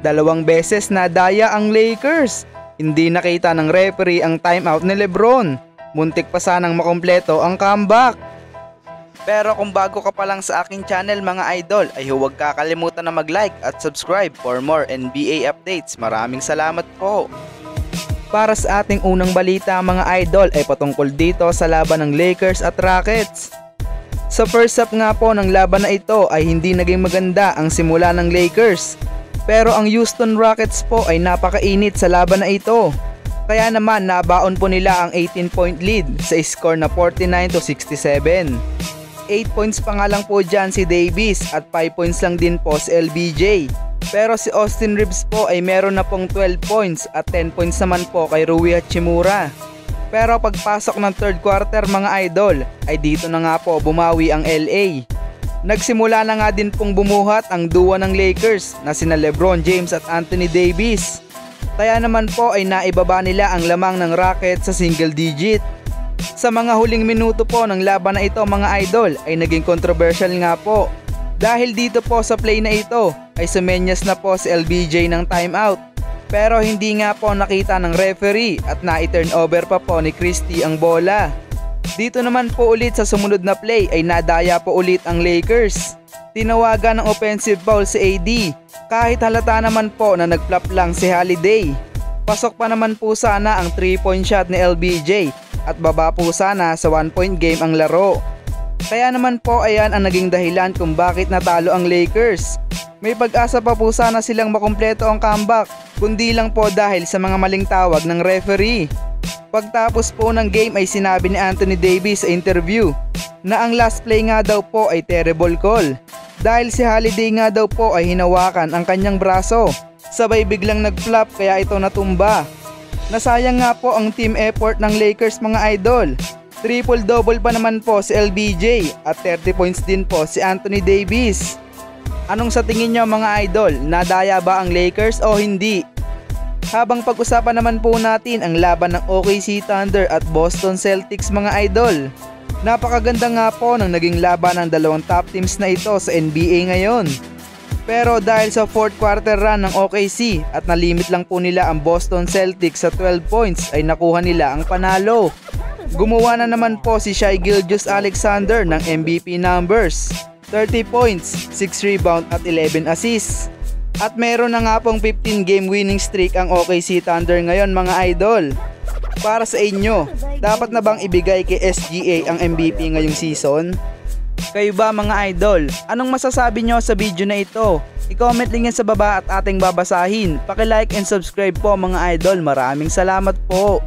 2 beses nadaya ang Lakers. Hindi nakita ng referee ang timeout ni LeBron. Muntik pa sanang makompleto ang comeback. Pero kung bago ka pa lang sa aking channel mga idol, ay huwag kakalimutan na mag-like at subscribe for more NBA updates. Maraming salamat po. Para sa ating unang balita mga idol ay patungkol dito sa laban ng Lakers at Rockets. Sa first half nga po ng laban na ito ay hindi naging maganda ang simula ng Lakers. Pero ang Houston Rockets po ay napakainit sa laban na ito. Kaya naman nabaon po nila ang 18-point lead sa score na 49-67. 8 points pa nga lang po dyan si Davis at 5 points lang din po si LBJ. Pero si Austin Reeves po ay meron na pong 12 points at 10 points naman po kay Rui Hachimura. Pero pagpasok ng third quarter mga idol ay dito na nga po bumawi ang LA. Nagsimula na nga din pong bumuhat ang duo ng Lakers na sina LeBron James at Anthony Davis. Kaya naman po ay naibaba nila ang lamang ng Rockets sa single digit. Sa mga huling minuto po ng laban na ito mga idol ay naging controversial nga po. Dahil dito po sa play na ito ay sumenyas na po si LBJ ng timeout. Pero hindi nga po nakita ng referee at na-turnover pa po ni Christie ang bola. Dito naman po ulit sa sumunod na play ay nadaya po ulit ang Lakers. Tinawagan ng offensive foul si AD kahit halata naman po na nagflop lang si Holiday. Pasok pa naman po sana ang 3-point shot ni LBJ at baba po sana sa 1-point game ang laro. Kaya naman po ayan ang naging dahilan kung bakit natalo ang Lakers. May pag-asa pa po sana silang makumpleto ang comeback kundi lang po dahil sa mga maling tawag ng referee. Pagtapos po ng game ay sinabi ni Anthony Davis sa interview na ang last play nga daw po ay terrible call dahil si Holiday nga daw po ay hinawakan ang kanyang braso. Sabay biglang nag-flop kaya ito natumba. Nasayang nga po ang team effort ng Lakers mga idol. Triple-double pa naman po si LBJ at 30 points din po si Anthony Davis. Anong sa tingin nyo mga idol? Nadaya ba ang Lakers o hindi? Habang pag-usapan naman po natin ang laban ng OKC Thunder at Boston Celtics mga idol. Napakaganda nga po ng naging laban ng dalawang top teams na ito sa NBA ngayon. Pero dahil sa fourth quarter run ng OKC at nalimit lang po nila ang Boston Celtics sa 12 points ay nakuha nila ang panalo. Gumawa na naman po si Shai Gilgeous-Alexander ng MVP numbers. 30 points, 6 rebound at 11 assists. At meron na nga pong 15 game winning streak ang OKC Thunder ngayon mga idol. Para sa inyo, dapat na bang ibigay kay SGA ang MVP ngayong season? Kayo ba mga idol? Anong masasabi nyo sa video na ito? I-comment lang yan sa baba at ating babasahin. Paki-like and subscribe po mga idol. Maraming salamat po.